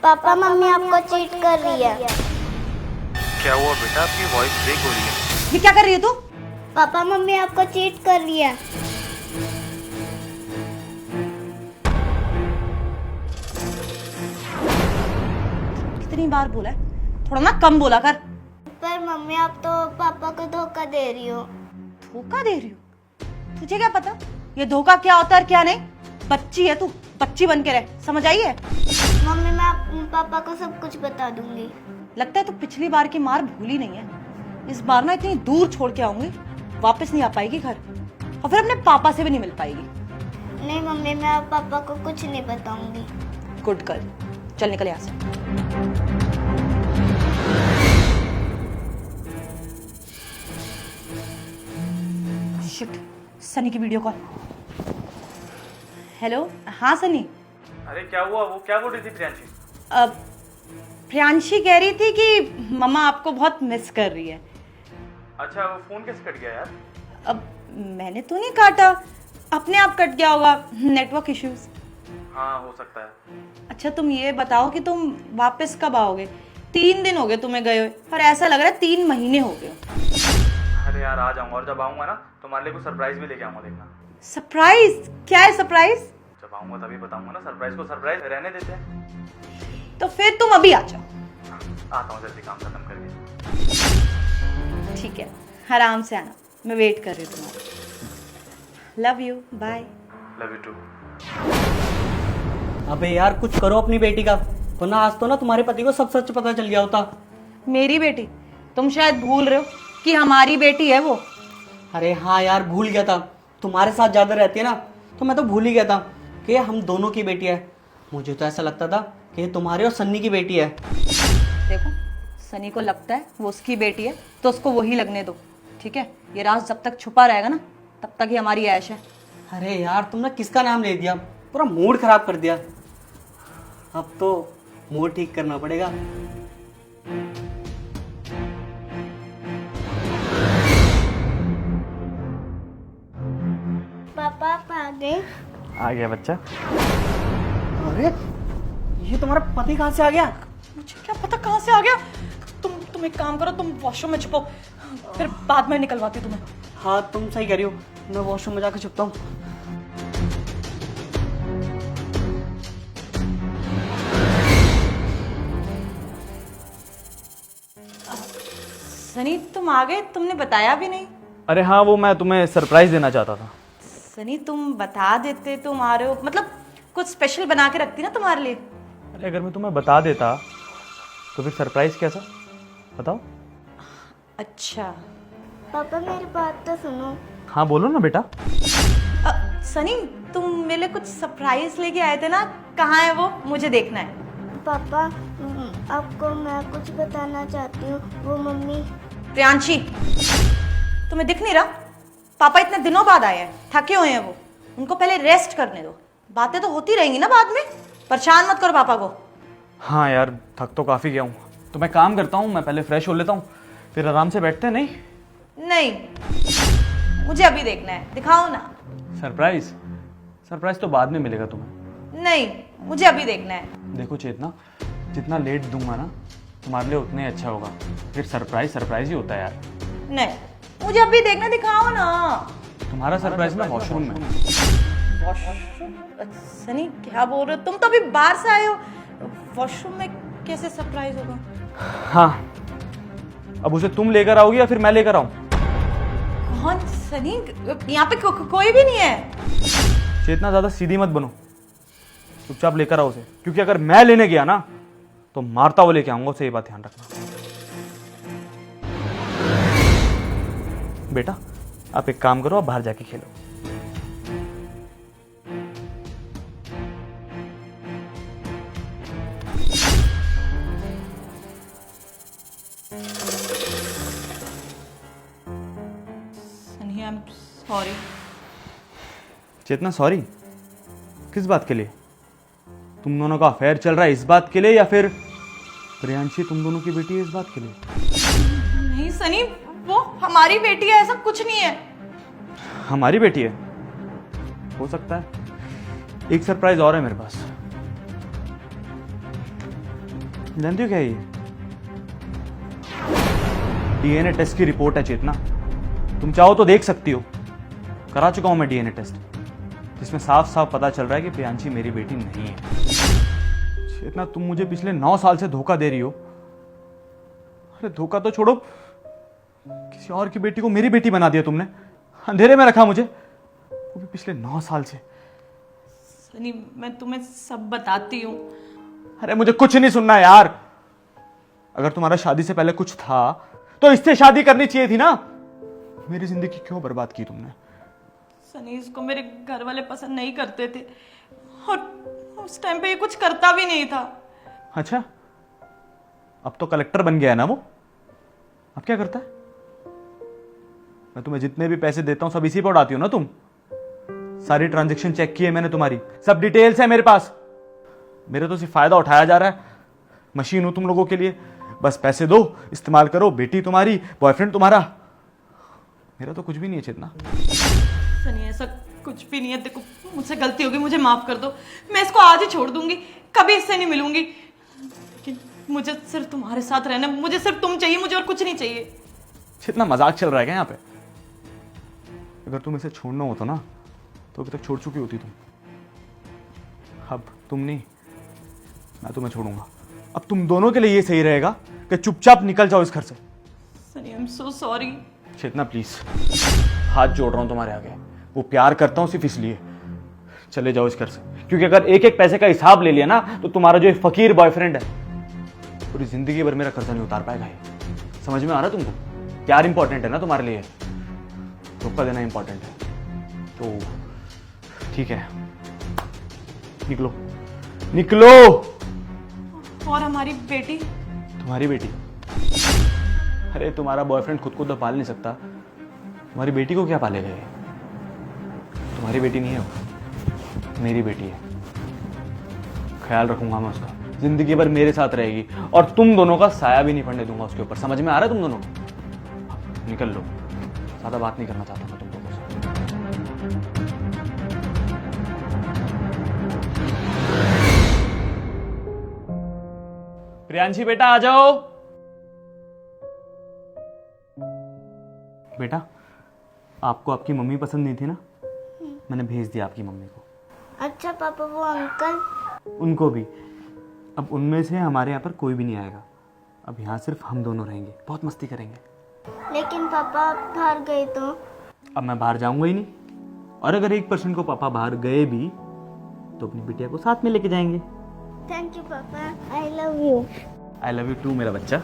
Papa mummy आपको cheat कर रही है। क्या हुआ बेटा, आपकी वॉइस ब्रेक हो रही है। ये क्या कर रही है तू? पापा मम्मी आपको चीट कर रही है। कितनी बार बोला है, थोड़ा ना कम बोला कर। पर मम्मी आप तो पापा को धोखा दे रही हो। धोखा दे रही हो? तुझे क्या पता ये धोखा क्या होता है और क्या नहीं? बच्ची है तू, बच्ची बन के रह, समझ आई है? मम्मी मैं पापा को सब कुछ बता दूंगी। लगता है तू पिछली बार की मार भूली नहीं है। इस बार ना इतनी दूर छोड़ के आऊंगी, वापस नहीं आ पाएगी घर, और फिर अपने पापा से भी नहीं मिल पाएगी। नहीं मम्मी मैं अब पापा को कुछ नहीं बताऊंगी। गुड गर्ल, चल निकल यहाँ से। शिट, सनी की वीडियो कॉल। हेलो, हाँ सनी। अरे क्या हुआ, वो क्या बोल रही थी प्रियांशी? अब प्रियांशी कह रही थी कि मम्मा आपको बहुत मिस कर रही है। अच्छा, वो फोन कैसे कट गया यार? अब मैंने तो नहीं काटा, अपने आप कट गया होगा, नेटवर्क इश्यूज। हाँ हो सकता है। अच्छा तुम ये बताओ कि तुम वापस कब आओगे? 3 दिन हो गए तुम्हें गए हुए, और ऐसा लग रहा है 3 महीने हो गए। अरे यार आ जाऊंगा, और जब आऊंगा ना तुम्हारे लिए कुछ सरप्राइज भी लेके आऊंगा, देखना। सरप्राइज? क्या है सरप्राइज? जब आऊंगा तभी बताऊंगा ना, सरप्राइज को सरप्राइज रहने देते हैं। तो फिर तुम अभी आ जाओ। आता हूँ जल्दी काम खत्म करके। ठीक है, आराम से आना, मैं वेट कर रही हूँ तुम्हारी। Love you, bye. Love you too. अबे यार कुछ करो अपनी बेटी का, वरना आज तो ना तुम्हारे पति को सब सच पता चल गया होता। मेरी बेटी? तुम शायद भूल रहे हो कि हमारी बेटी है वो। अरे हाँ यार भूल गया था, तुम्हारे साथ ज्यादा रहती है ना, तो मैं तो भूल ही गया था कि हम दोनों की बेटी है। मुझे तो ऐसा लगता था कि ये तुम्हारी और सन्नी की बेटी है। देखो, सनी को लगता है वो उसकी बेटी है तो उसको वही लगने दो, ठीक है? ये राज जब तक छुपा रहेगा ना, तब तक ही हमारी ऐश है। अरे यार तुमने किसका नाम ले दिया, पूरा मूड खराब कर दिया। अब तो मूड ठीक करना पड़ेगा। पापा आप आ गए? आ गया बच्चा। अरे ये तुम्हारा पति कहाँ से आ गया? मुझे क्या पता कहाँ से आ गया। तुम एक काम करो, तुम वॉशरूम में छुपो, फिर बाद में निकलवाती हूँ तुम्हें। हाँ तुम सही कह रही हो, मैं वॉशरूम में जाकर छुपता हूँ। सनी तुम आ गए, तुमने बताया भी नहीं। अरे हाँ, वो मैं तुम्हें सरप्राइज देना चाहता था। सनी तुम बता देते तुम आ रहे हो, मतलब कुछ स्पेशल बना के रखती ना तुम्हारे लिए। अरे अगर मैं तुम्हें बता देता तो फिर सरप्राइज कैसा, बताओ। अच्छा पापा मेरी बात तो सुनो। हाँ बोलो ना बेटा। सनी तुम मेरे लिए कुछ सरप्राइज लेके आए थे ना, कहाँ है वो? मुझे देखना है। पापा आपको मैं कुछ बताना चाहती हूँ। वो मम्मी प्रियांशी, तुम्हें दिख नहीं रहा? पापा इतने दिनों बाद आए हैं, थके हुए हैं वो, उनको पहले रेस्ट करने दो। बातें तो होती रहेंगी ना बाद में, परेशान मत करो पापा को। हाँ यार थक तो काफ़ी गया हूँ, तो मैं काम करता हूँ, मैं पहले फ्रेश हो लेता हूँ, फिर आराम से बैठते हैं। नहीं, मुझे अभी देखना है, दिखाओ ना। सरप्राइज? सरप्राइज तो बाद में मिलेगा तुम्हें। नहीं, मुझे अभी देखना है। देखो चेतना, जितना लेट दूंगा ना तुम्हारे लिए उतना ही अच्छा होगा। फिर सरप्राइज सरप्राइज ही होता है यार। नहीं, मुझे अभी देखना, दिखाओ ना। तुम्हारा सरप्राइज ना वॉशरूम में। वॉशरूम? सनी क्या बोल रहे हो? तुम तो अभी बाहर से आए हो, वॉशरूम में कैसे सरप्राइज होगा? हाँ, अब उसे तुम लेकर आओगी या फिर मैं लेकर आऊं? कौन? सनी यहाँ पे कोई भी नहीं है। चेतना ज्यादा सीधी मत बनो, चुपचाप लेकर आओ उसे, क्योंकि अगर मैं लेने गया ना तो मारता हुआ लेके आऊंगा उसे, ये बात ध्यान रखना। बेटा आप एक काम करो, आप बाहर जाके खेलो। Sunny I am sorry. Chetna sorry? किस बात के लिए? तुम दोनों का अफेयर चल रहा है इस बात के लिए, या फिर प्रियांशी तुम दोनों की बेटी है इस बात के लिए? नहीं सनी, वो हमारी बेटी है, ऐसा कुछ नहीं है। हमारी बेटी है? हो सकता है। एक सरप्राइज और है मेरे पास। जानती हो क्या ये डीएनए टेस्ट की रिपोर्ट है चेतना। तुम चाहो तो देख सकती हो, करा चुका हूं मैं डीएनए टेस्ट, जिसमें साफ साफ पता चल रहा है कि प्रियांशी मेरी बेटी नहीं है। चेतना तुम मुझे पिछले 9 साल से धोखा दे रही हो। अरे धोखा तो छोड़ो, किसी और की बेटी को मेरी बेटी बना दिया तुमने, अंधेरे में रखा मुझे, वो भी पिछले 9 साल से। सनी मैं तुम्हें सब बताती हूँ। अरे मुझे कुछ नहीं सुनना यार। अगर तुम्हारा शादी से पहले कुछ था तो इससे शादी करनी चाहिए थी ना। मेरी जिंदगी क्यों बर्बाद की तुमने? सनी इसको मेरे घर वाले पसंद नहीं करते थे और उस टाइम पे ये कुछ करता भी नहीं था। अच्छा, अब तो कलेक्टर बन गया है ना वो। अब क्या करता है? मैं तुम्हें जितने भी पैसे देता हूं सब इसी पर उड़ाती हो ना तुम। सारी ट्रांजैक्शन चेक की है मैंने तुम्हारी, सब डिटेल्स है मेरे पास। मेरे तो सिर्फ फायदा उठाया जा रहा है। मशीन हूं तुम लोगों के लिए, बस पैसे दो, इस्तेमाल करो। बेटी तुम्हारी, बॉयफ्रेंड तुम्हारा, मेरा तो कुछ भी नहीं है चेतना। सनी ऐसा कुछ भी नहीं है। देखो मुझसे गलती होगी, मुझे माफ कर दो। मैं इसको आज ही छोड़ दूंगी, कभी इससे नहीं मिलूंगी। लेकिन मुझे सिर्फ तुम्हारे साथ रहना, मुझे सिर्फ तुम चाहिए, मुझे और कुछ नहीं चाहिए। कितना मजाक चल रहा है क्या यहाँ पे? अगर तुम इसे छोड़ना हो तो ना, तो अभी तक छोड़ चुकी होती तुम। अब तुम नहीं, मैं तुम्हें छोड़ूंगा। अब तुम दोनों के लिए ये सही रहेगा कि चुपचाप निकल जाओ इस घर से। Sunny I am so sorry. Chetna please, हाथ जोड़ रहा हूं तुम्हारे आगे। वो प्यार करता हूं सिर्फ इसलिए। चले जाओ इस घर से, क्योंकि अगर एक एक पैसे का हिसाब ले लिया ना तो तुम्हारा जो एक फकीर बॉयफ्रेंड है पूरी जिंदगी भर मेरा कर्जा नहीं उतार पाएगा। ये समझ में आ रहा है तुमको? प्यार इंपॉर्टेंट है ना तुम्हारे लिए, धोखा देना इंपॉर्टेंट है। तो ठीक है, निकलो निकलो। और हमारी बेटी? तुम्हारी बेटी? अरे तुम्हारा बॉयफ्रेंड खुद को तो पाल नहीं सकता, तुम्हारी बेटी को क्या पालेगा ये? तुम्हारी बेटी नहीं है वो, मेरी बेटी है। ख्याल रखूंगा मैं उसका, जिंदगी भर मेरे साथ रहेगी और तुम दोनों का साया भी नहीं पड़ने दूंगा उसके ऊपर। समझ में आ रहा है तुम दोनों? निकल लो, ज्यादा बात नहीं करना चाहता मैं तुम दोनों से। प्रियांशी बेटा आ जाओ। बेटा, आपको आपकी मम्मी पसंद नहीं थी ना, मैंने भेज दिया आपकी मम्मी को। अच्छा पापा, वो अंकल? उनको भी। अब उनमें से हमारे यहाँ पर कोई भी नहीं आएगा। अब यहाँ सिर्फ हम दोनों रहेंगे, बहुत मस्ती करेंगे। लेकिन पापा आप बाहर गए तो? अब मैं बाहर जाऊंगा ही नहीं, और अगर 1% को पापा बाहर गए भी तो अपनी बिटिया को साथ में लेके जाएंगे। थैंक यू पापा, I love you. I love you too मेरा बच्चा।